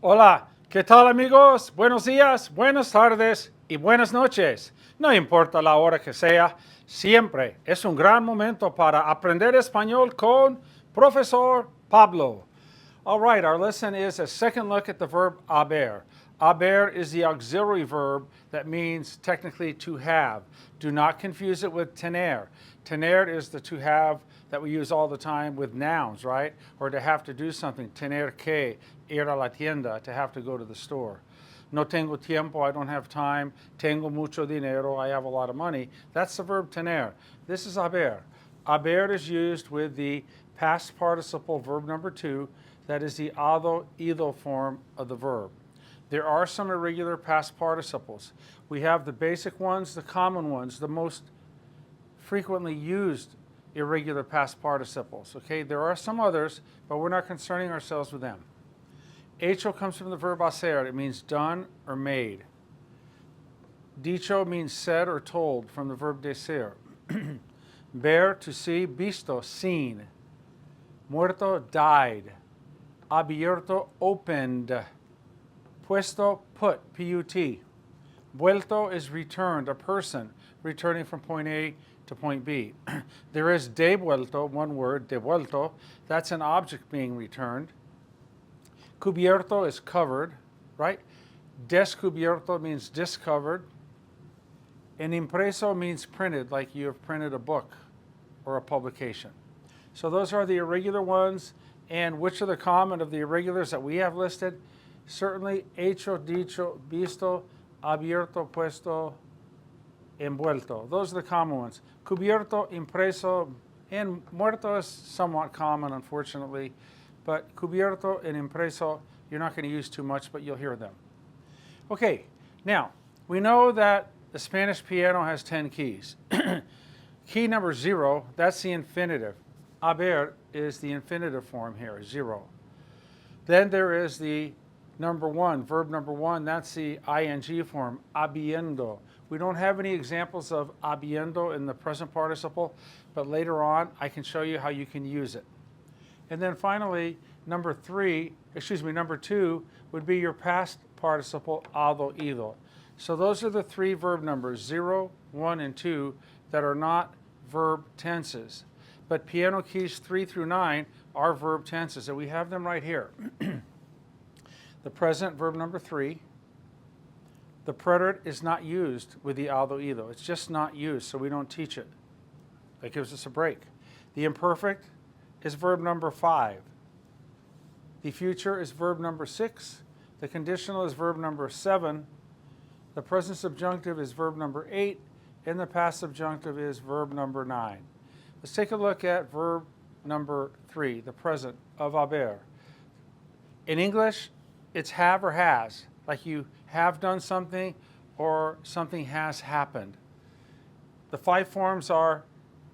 Hola, ¿qué tal amigos? Buenos días, buenas tardes y buenas noches. No importa la hora que sea, siempre es un gran momento para aprender español con Profesor Pablo. All right, our lesson is a second look at the verb haber. Haber is the auxiliary verb that means technically to have. Do not confuse it with tener. Tener is the to have that we use all the time with nouns, right? Or to have to do something. Tener que, ir a la tienda, to have to go to the store. No tengo tiempo, I don't have time. Tengo mucho dinero, I have a lot of money. That's the verb tener. This is haber. Haber is used with the past participle verb number 2. That is the ado, ido form of the verb. There are some irregular past participles. We have the basic ones, the common ones, the most frequently used irregular past participles. Okay, there are some others, but we're not concerning ourselves with them. Hecho comes from the verb hacer. It means done or made. Dicho means said or told from the verb decir. Ver, to see. Visto, seen. Muerto, died. Abierto, opened. Puesto, put, P-U-T. Vuelto is returned, a person returning from point A to point B. There is devuelto, one word, devuelto. That's an object being returned. Cubierto is covered, right? Descubierto means discovered. And impreso means printed, like you have printed a book or a publication. So those are the irregular ones. And which are the common of the irregulars that we have listed? Certainly hecho, dicho, visto, abierto, puesto, envuelto. Those are the common ones. Cubierto, impreso, and muerto is somewhat common, unfortunately. But cubierto and impreso, you're not going to use too much, but you'll hear them. Okay, now, we know that the Spanish piano has 10 keys. Key number 0, that's the infinitive. Haber is the infinitive form here, 0. Then there is the number 1, verb number 1, that's the ing form, habiendo. We don't have any examples of habiendo in the present participle, but later on I can show you how you can use it. And then finally, number 2 would be your past participle, ado, ido. So those are the 3 verb numbers, 0, 1, and 2, that are not verb tenses. But piano keys 3 through 9 are verb tenses, and we have them right here. The present, verb number 3. The preterite is not used with the ado, ido. It's just not used, so we don't teach it. That gives us a break. The imperfect is verb number 5. The future is verb number 6. The conditional is verb number 7. The present subjunctive is verb number 8. And the past subjunctive is verb number 9. Let's take a look at verb number 3, the present of haber. In English, it's have or has, like you have done something or something has happened. The 5 forms are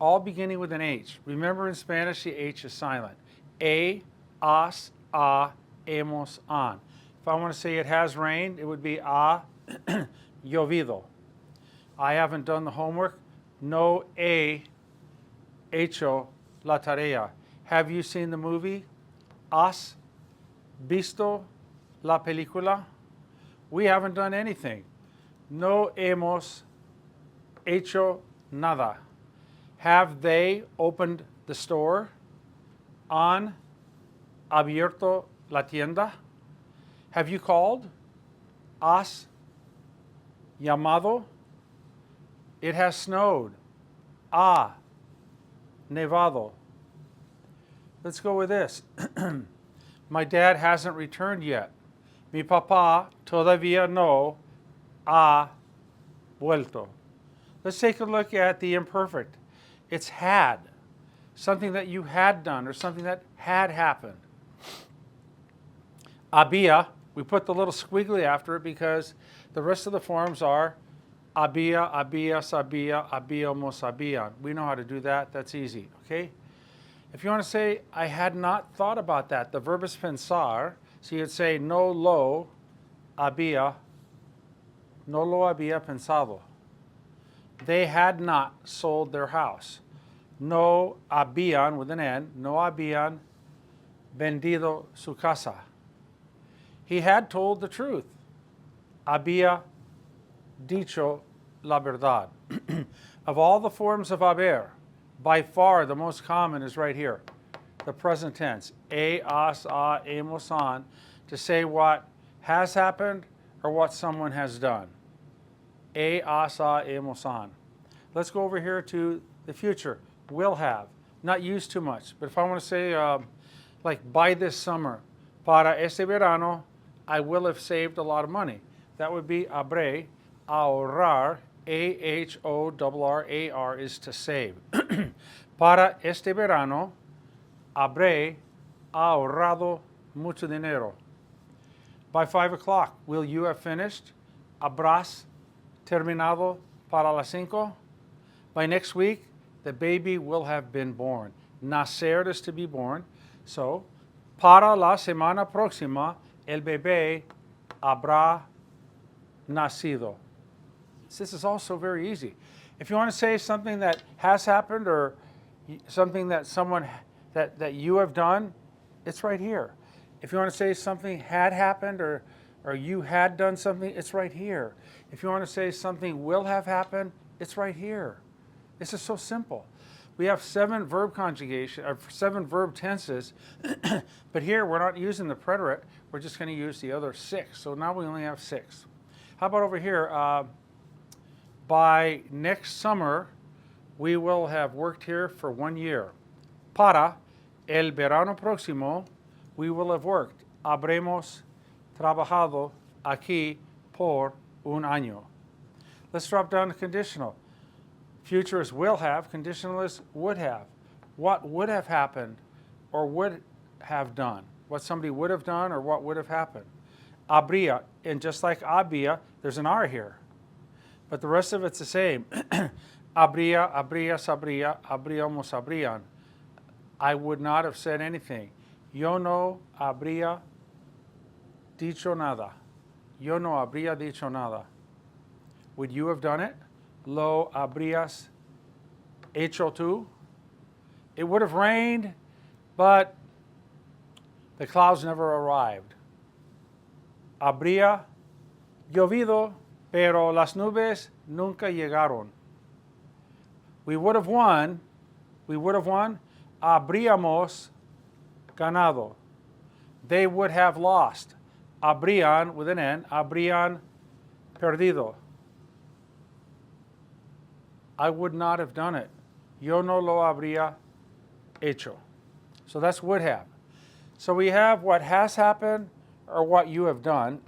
all beginning with an H. Remember, in Spanish, the H is silent. A, has, a, hemos, han. If I want to say it has rained, it would be ha llovido. I haven't done the homework. No he hecho la tarea. Have you seen the movie? ¿Has visto la película? We haven't done anything. No hemos hecho nada. Have they opened the store? ¿Han abierto la tienda? Have you called? ¿Has llamado? It has snowed. Ha nevado. Let's go with this. My dad hasn't returned yet. Mi papá todavía no ha vuelto. Let's take a look at the imperfect. It's had, something that you had done or something that had happened. Había, we put the little squiggly after it because the rest of the forms are había, había, sabía, habíamos, sabían. We know how to do that. That's easy, okay? If you want to say, I had not thought about that, the verb is pensar. So you'd say, no lo había pensado. They had not sold their house. No habían, with an N, no habían vendido su casa. He had told the truth. Había dicho la verdad. Of all the forms of haber, by far the most common is right here, the present tense. Has, hemos, han, to say what has happened or what someone has done. Has, hemos, han. Let's go over here to the future. Will have. Not used too much, but if I want to say, like by this summer, para este verano, I will have saved a lot of money. That would be habré, ahorrar, ahorrar is to save. Para este verano, habré ahorrado mucho dinero. By 5 o'clock, will you have finished? Habrás terminado para las 5? By next week, the baby will have been born. Nacer is to be born. So, para la semana próxima, el bebé habrá nacido. This is also very easy. If you want to say something that has happened or something that someone that you have done, it's right here. If you want to say something had happened or you had done something, it's right here. If you want to say something will have happened, it's right here. This is so simple. We have 7 verb conjugation, or 7 verb tenses, but here we're not using the preterite. We're just going to use the other 6. So now we only have 6. How about over here? By next summer, we will have worked here for 1 year. Para el verano próximo, we will have worked. Habremos trabajado aquí por un año. Let's drop down to conditional. Future is will have, conditional is would have. What would have happened or would have done? What somebody would have done or what would have happened? Habría, and just like había, there's an R here. But the rest of it's the same. Habría, habrías, habría, habríamos, habrían. I would not have said anything. Yo no habría dicho nada. Yo no habría dicho nada. Would you have done it? Lo habrías hecho tú? It would have rained, but the clouds never arrived. Habría llovido, pero las nubes nunca llegaron. We would have won. Habríamos ganado. They would have lost. Habrían, with an N, habrían perdido. I would not have done it. Yo no lo habría hecho. So that's would have. So we have what has happened or what you have done.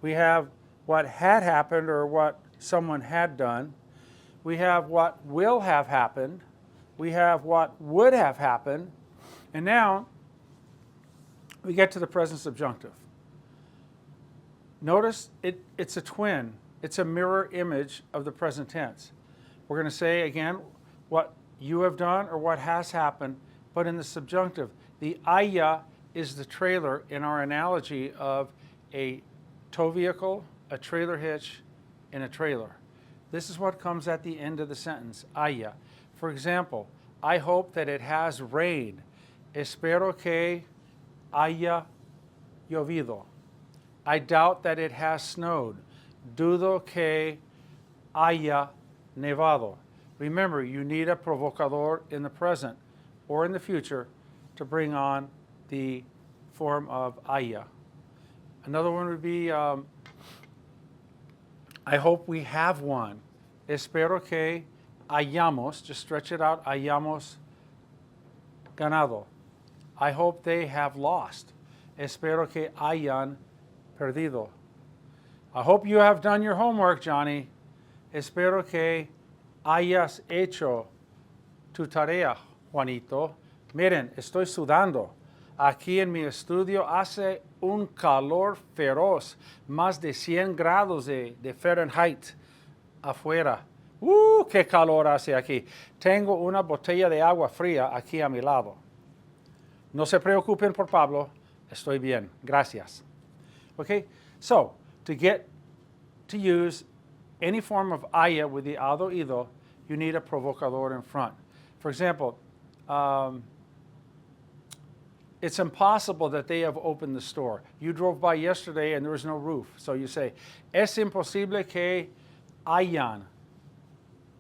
We have what had happened or what someone had done. We have what will have happened. We have what would have happened. And now we get to the present subjunctive. Notice it's a twin. It's a mirror image of the present tense. We're going to say again what you have done or what has happened, but in the subjunctive. The haya is the trailer in our analogy of a tow vehicle, a trailer hitch, and a trailer. This is what comes at the end of the sentence, haya. For example, I hope that it has rained. Espero que haya llovido. I doubt that it has snowed. Dudo que haya nevado. Remember, you need a provocador in the present or in the future to bring on the form of haya. Another one would be, I hope we have won. Espero que hayamos, just stretch it out, hayamos ganado. I hope they have lost. Espero que hayan perdido. I hope you have done your homework, Johnny. Espero que hayas hecho tu tarea, Juanito. Miren, estoy sudando. Aquí en mi estudio hace un calor feroz, más de 100 grados de Fahrenheit afuera. ¡Qué calor hace aquí! Tengo una botella de agua fría aquí a mi lado. No se preocupen por Pablo. Estoy bien. Gracias. Okay? So, to get to use any form of haya with the ado ido, you need a provocador in front. For example, it's impossible that they have opened the store. You drove by yesterday and there was no roof. So you say, es imposible que hayan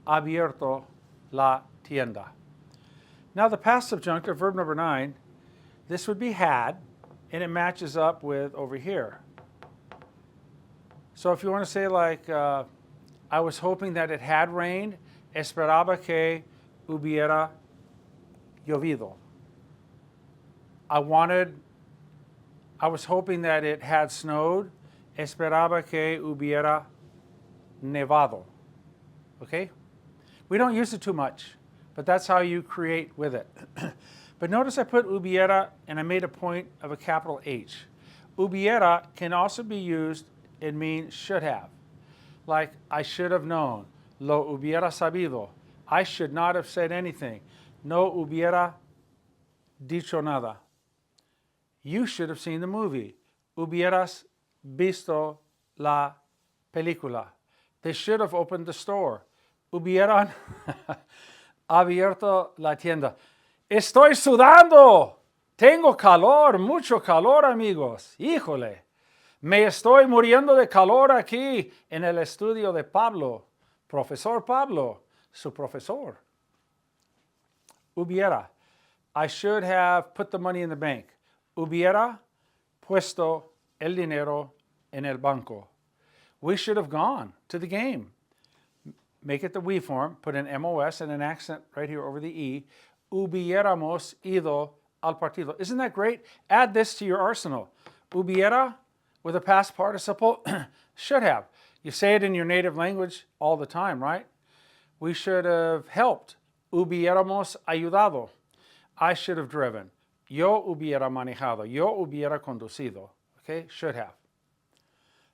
abierto la tienda. Now the past subjunctive, verb number 9, this would be had, and it matches up with over here. So if you want to say like, I was hoping that it had rained, esperaba que hubiera llovido. I was hoping that it had snowed, esperaba que hubiera nevado. Okay? We don't use it too much, but that's how you create with it. But notice I put hubiera and I made a point of a capital H. Hubiera can also be used and mean should have. Like, I should have known. Lo hubiera sabido. I should not have said anything. No hubiera dicho nada. You should have seen the movie. Hubieras visto la película. They should have opened the store. Hubieran abierto la tienda. Estoy sudando. Tengo calor, mucho calor, amigos. Híjole. Me estoy muriendo de calor aquí en el estudio de Pablo. Profesor Pablo, su profesor. Hubiera. I should have put the money in the bank. Hubiera puesto el dinero en el banco. We should have gone to the game. Make it the we form. Put an MOS and an accent right here over the E. Hubiéramos ido al partido. Isn't that great? Add this to your arsenal. Hubiera with a past participle, should have. You say it in your native language all the time, right? We should have helped. Hubiéramos ayudado. I should have driven. Yo hubiera manejado. Yo hubiera conducido. Okay, should have.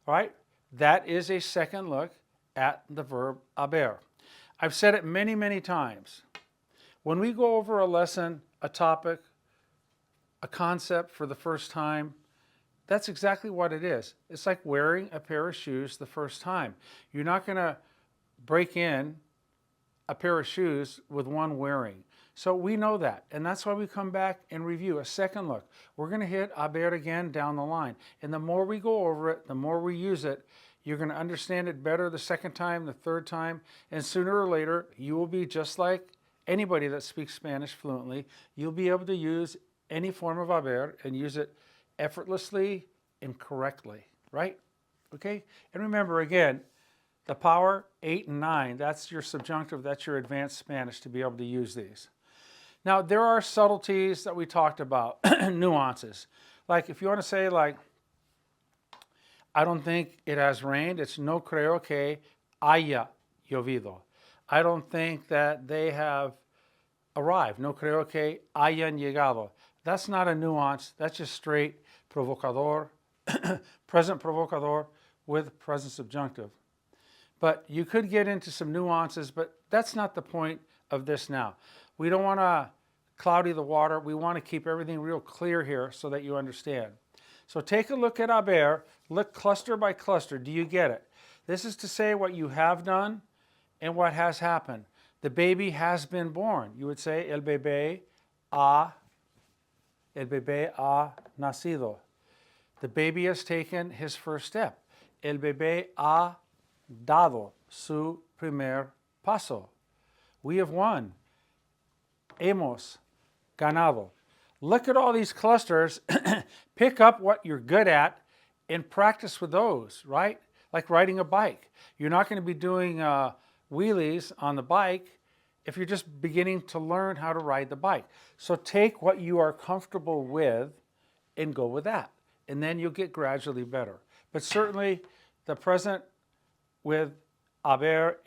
All right, that is a second look at the verb haber. I've said it many, many times. When we go over a lesson, a topic, a concept for the first time, that's exactly what it is. It's like wearing a pair of shoes the first time. You're not going to break in a pair of shoes with one wearing. So we know that, and that's why we come back and review a second look. We're going to hit haber again down the line, and the more we go over it, the more we use it, you're going to understand it better the second time, the third time, and sooner or later, you will be just like anybody that speaks Spanish fluently. You'll be able to use any form of haber and use it effortlessly and correctly, right? Okay? And remember, again, the power 8 and 9, that's your subjunctive, that's your advanced Spanish to be able to use these. Now, there are subtleties that we talked about, nuances. Like if you want to say like, I don't think it has rained, it's no creo que haya llovido. I don't think that they have arrived. No creo que hayan llegado. That's not a nuance, that's just straight provocador, present provocador with present subjunctive. But you could get into some nuances, but that's not the point of this now. We don't want to cloudy the water. We want to keep everything real clear here so that you understand. So take a look at haber, look cluster by cluster. Do you get it? This is to say what you have done and what has happened. The baby has been born. You would say el bebé ha nacido. The baby has taken his first step. El bebé ha dado su primer paso. We have won. Hemos ganado. Look at all these clusters. Pick up what you're good at and practice with those, right? Like riding a bike. You're not going to be doing wheelies on the bike if you're just beginning to learn how to ride the bike. So take what you are comfortable with and go with that. And then you'll get gradually better. But certainly the present with haber,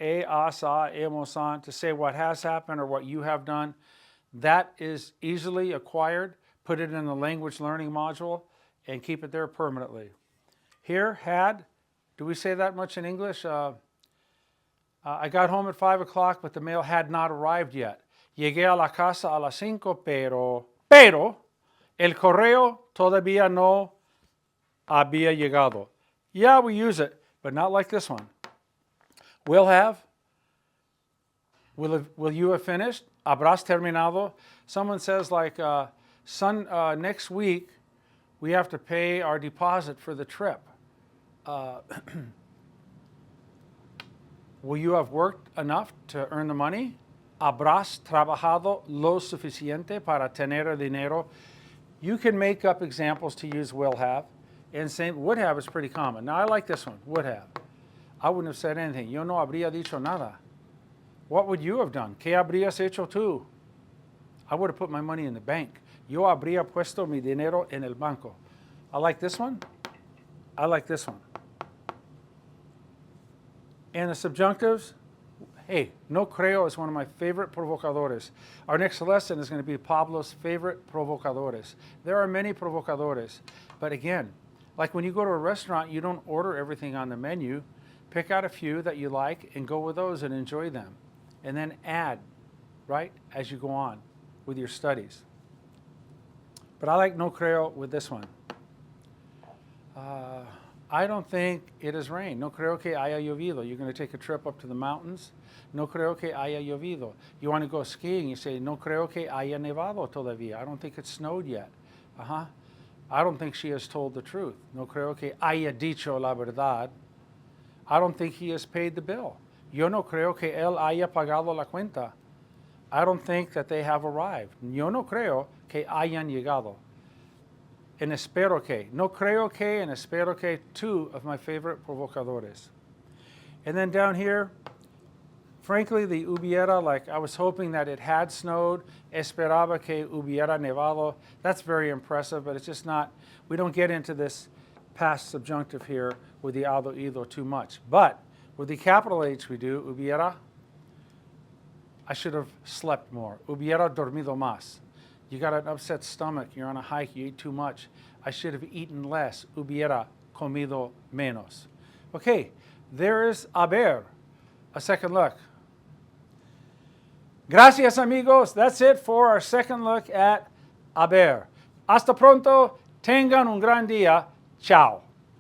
sa, hemos, han, to say what has happened or what you have done, that is easily acquired. Put it in the language learning module and keep it there permanently. Here, had, do we say that much in English? I got home at 5 o'clock, but the mail had not arrived yet. Llegué a la casa a las 5, pero el correo todavía no había llegado. Yeah, we use it, but not like this one. Will have. Will you have finished? Habrás terminado. Someone says like, Next week, we have to pay our deposit for the trip. Will you have worked enough to earn the money? ¿Habrás trabajado lo suficiente para tener dinero? You can make up examples to use will have. And same, would have is pretty common. Now, I like this one, would have. I wouldn't have said anything. Yo no habría dicho nada. What would you have done? ¿Qué habrías hecho tú? I would have put my money in the bank. Yo habría puesto mi dinero en el banco. I like this one. I like this one. And the subjunctives, hey, no creo is one of my favorite provocadores. Our next lesson is going to be Pablo's favorite provocadores. There are many provocadores, but again, like when you go to a restaurant, you don't order everything on the menu. Pick out a few that you like and go with those and enjoy them. And then add, right, as you go on with your studies. But I like no creo with this one. I don't think it has rained. No creo que haya llovido. You're going to take a trip up to the mountains. No creo que haya llovido. You want to go skiing. You say, no creo que haya nevado todavía. I don't think it's snowed yet. I don't think she has told the truth. No creo que haya dicho la verdad. I don't think he has paid the bill. Yo no creo que él haya pagado la cuenta. I don't think that they have arrived. Yo no creo que hayan llegado. En espero que. No creo que and espero que, two of my favorite provocadores. And then down here, frankly, the hubiera, like I was hoping that it had snowed. Esperaba que hubiera nevado. That's very impressive, but it's just not, we don't get into this past subjunctive here with the hado ido too much. But with the capital H we do, hubiera, I should have slept more. Hubiera dormido más. You got an upset stomach, you're on a hike, you ate too much. I should have eaten less. Hubiera comido menos. Okay, there is haber. A second look. Gracias, amigos. That's it for our second look at haber. Hasta pronto. Tengan un gran día. Ciao.